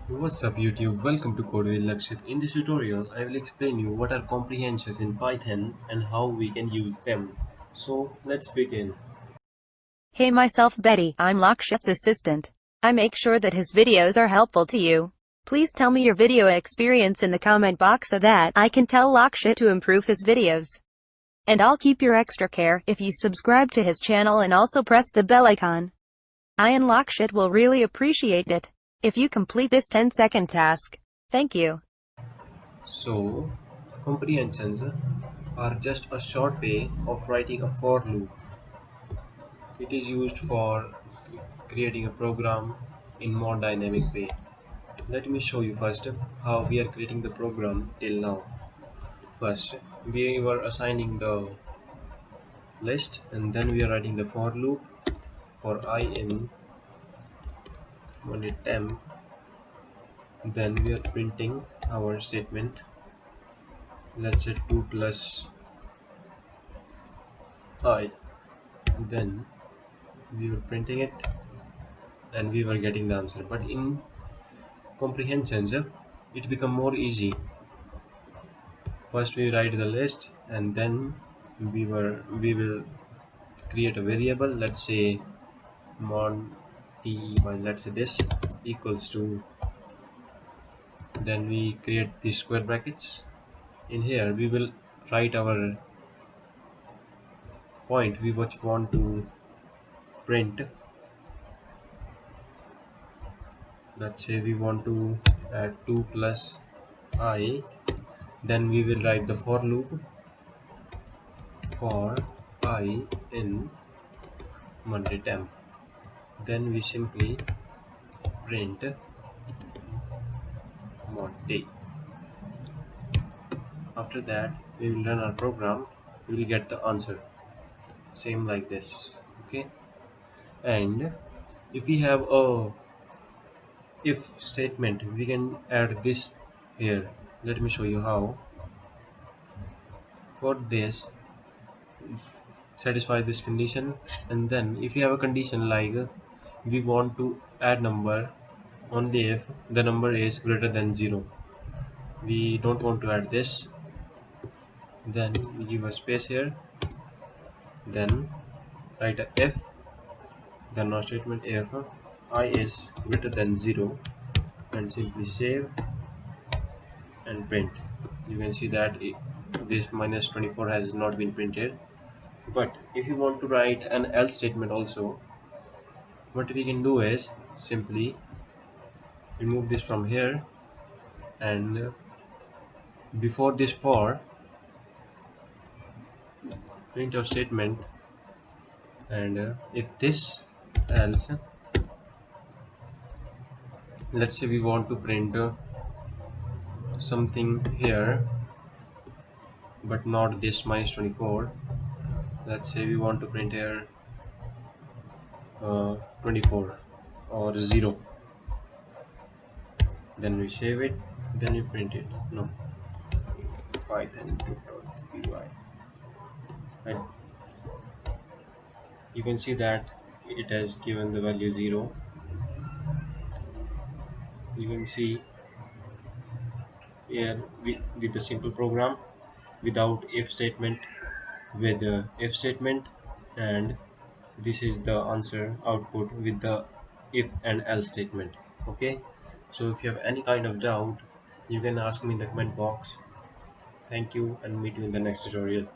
What's up YouTube? Welcome to Code with Lakshit. In this tutorial, I will explain you what are comprehensions in Python and how we can use them. So let's begin. Hey myself Betty, I'm Lakshit's assistant. I make sure that his videos are helpful to you. Please tell me your video experience in the comment box so that I can tell Lakshit to improve his videos. And I'll keep your extra care if you subscribe to his channel and also press the bell icon. I and Lakshit will really appreciate it if you complete this 10-second task. Thank you. So comprehensions are just a short way of writing a for loop. It is used for creating a program in more dynamic way. Let me show you first how we are creating the program till now. First, we were assigning the list and then we are writing the for loop for I in temp. Then we are printing our statement. Let's say 2 plus I. Then we were printing it and we were getting the answer. But in comprehensions, it become more easy. First we write the list and then we will create a variable. Let's say mod t by let's say this equals to. Then we create the square brackets. In here we will write our point we which want to print. Let's say we want to add 2 plus I. Then we will write the for loop for I in Monday temp. Then we simply print Monday. After that we will run our program. We will get the answer same like this. Okay, and if we have a if statement we can add this here. Let me show you how. For this, satisfy this condition, and then if you have a condition like we want to add number only if the number is greater than 0, we don't want to add this, then we give a space here, then write a if, then our statement if I is greater than 0, and simply save and print. You can see that this minus 24 has not been printed. But if you want to write an else statement also, what we can do is simply remove this from here, and before this for print your statement, and if this else, let's say we want to print something here but not this minus 24. Let's say we want to print here 24 or 0. Then we save it, then we print it. No, python.py, and you can see that it has given the value 0. You can see here with the simple program without if statement, with the if statement, and this is the answer output with the if and else statement. Okay, so if you have any kind of doubt, you can ask me in the comment box. Thank you and meet you in the next tutorial.